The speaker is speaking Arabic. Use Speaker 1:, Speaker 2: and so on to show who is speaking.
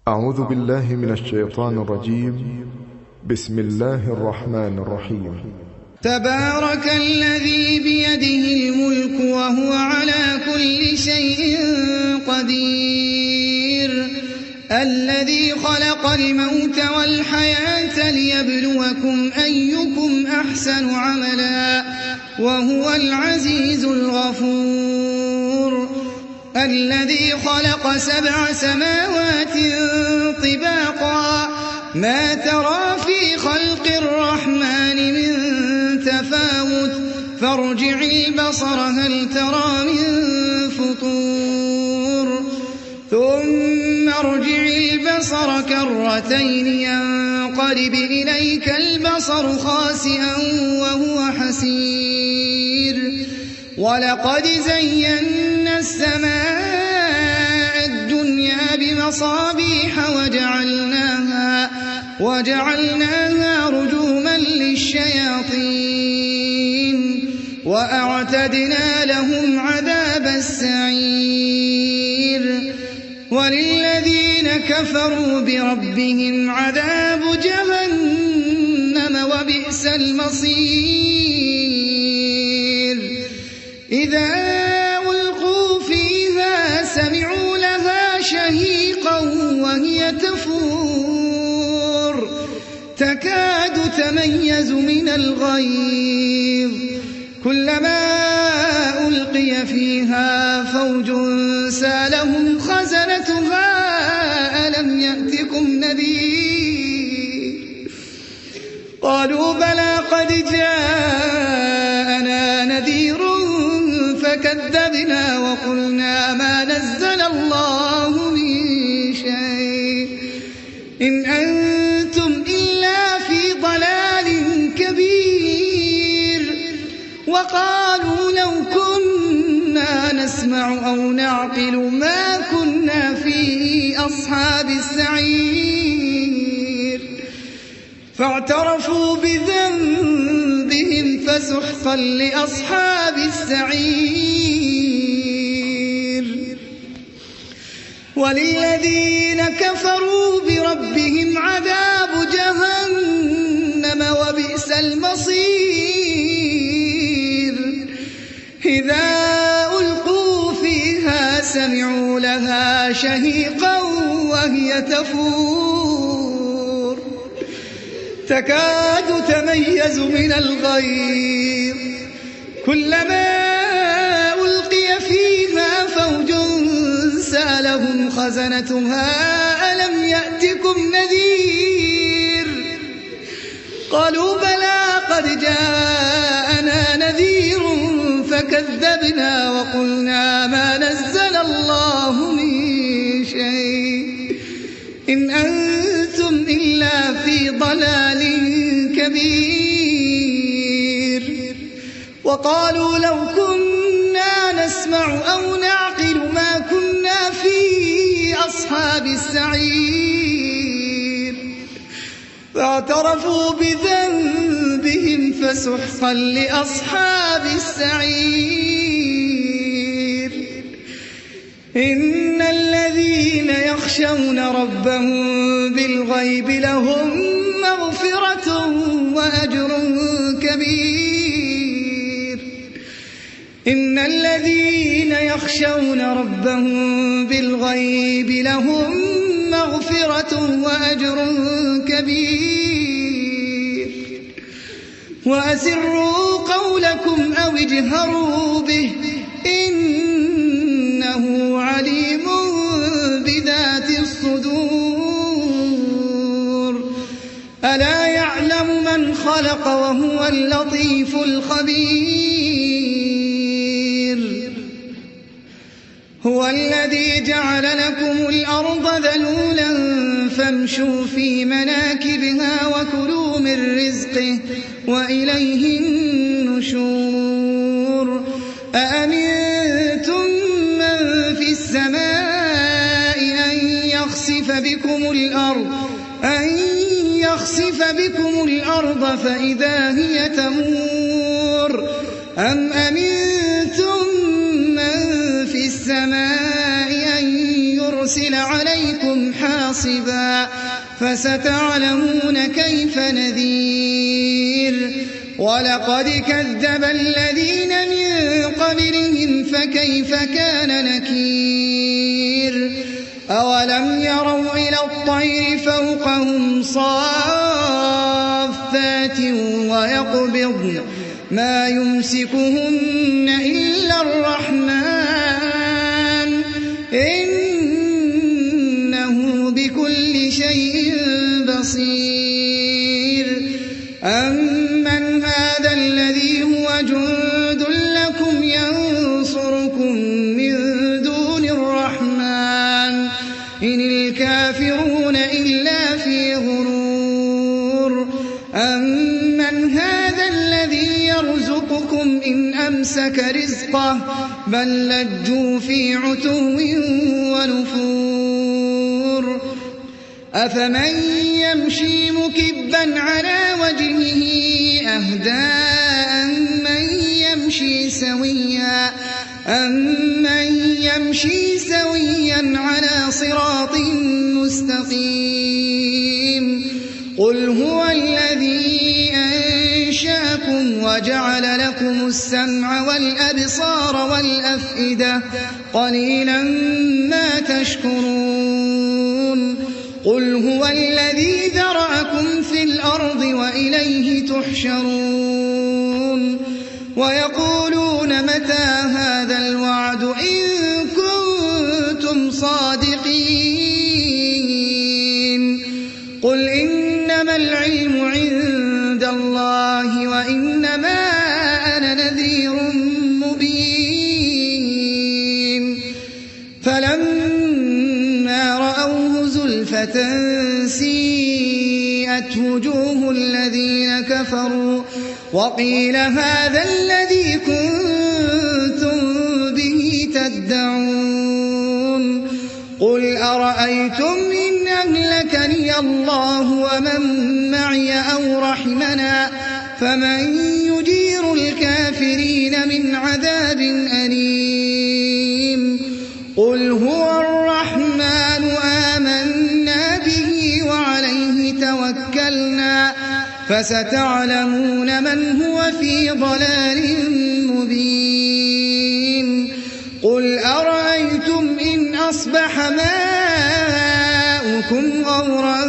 Speaker 1: أعوذ بالله من الشيطان الرجيم. بسم الله الرحمن الرحيم.
Speaker 2: تبارك الذي بيده الملك وهو على كل شيء قدير، الذي خلق الموت والحياة ليبلوكم أيكم أحسن عملا وهو العزيز الغفور، الذي خلق 7 سماوات طباقا ما ترى في خلق الرحمن من تفاوت فارجع البصر هل ترى من فطور ثم ارجع البصر كرتين ينقلب إليك البصر خاسئا وهو حسير، ولقد زينا السماء الدنيا بمصابيح وجعلناها رجوما للشياطين وأعتدنا لهم عذاب السعير، وللذين كفروا بربهم عذاب جهنم وبئس المصير. إذا ألقوا فيها سمعوا لها شهيقا وهي تفور تكاد تميز من الغيظ، كلما ألقي فيها فوج سالهم خزنتها ألم يأتكم نذير؟ قالوا بلى قد جاءنا نذير فكذبنا وقلنا ما نزل الله من شيء إن أنتم إلا في ضلال كبير. وقالوا لو كنا نسمع أو نعقل ما كنا في أصحاب السعير، فاعترفوا بذنبهم فسحقا لأصحاب السعير. وللذين كفروا بربهم عذاب جهنم وبئس المصير. إذا ألقوا فيها سمعوا لها شهيقا وهي تفور تكاد تميز من الغيظ، كلما ألقي فيها فوج سألهم خزنتها ألم يأتكم نذير؟ قالوا بلى قد جاءنا نذير فكذبنا وقلنا ما نزل الله من شيء إن أنتم إلا في ضلال كبير. وقالوا لو كنا نسمع أو نعقل ما كنا في أصحاب السعير، فاعترفوا بذنبهم فسحقا لأصحاب السعير. إن الذين يخشون ربهم بالغيب لهم مغفرة وأجر كبير. إن الذين يخشون ربهم بالغيب لهم مغفرة وأجر كبير. وأسروا قولكم أو اجهروا به إنه عليم بذات الصدور. ألا يعلم من خلق وهو اللطيف الخبير. هو الذي جعل لكم الأرض ذلولا فامشوا في مناكبها وكلوا من رزقه وإليه النشور. أأمنتم من في السماء أن يخسف بكم الأرض فإذا هي تمور أم أمنتم من في السماء أن يرسل عليكم حاصبا فستعلمون كيف نذير ولقد كذب الذين من قبلهم فكيف كان نكير أولم يروا إلى الطير فوقهم صافات ويقبضن ما يمسكهن إلا الرحمن إنه بكل شيء بصير أمن هذا الذي هو جند لكم ينصركم من دون الرحمن إن الكافرون إلا في غرور أمن هذا الذي يرزقكم إن أمسك رزقه بل لجوا في عتو ونفور أفمن يمشي مكبا على وجهه أهدى أمن يمشي سويا على صراط مستقيم قل هو الذي أنشأكم وجعل لكم السمع والأبصار والأفئدة قليلا ما تشكرون قل هو الذي ذرأكم في الأرض وإليه تحشرون ويقولون متى هذا الوعد إن كنتم صادقين قل إنما العلم عند الله وإنما أنا نذير مبين فلما رأوه زلفة سيئت وجوه الذين كفروا وقيل هذا الذي كنتم به تدعون قل أرأيتم إن أهلكني الله ومن معي أو رحمنا فمن يجير الكافرين من عذاب أليم قل هو الرحمن آمنا به وعليه توكلنا فستعلمون من هو في ضلال مبين قل أرأيتم إن أصبح ماؤكم غورا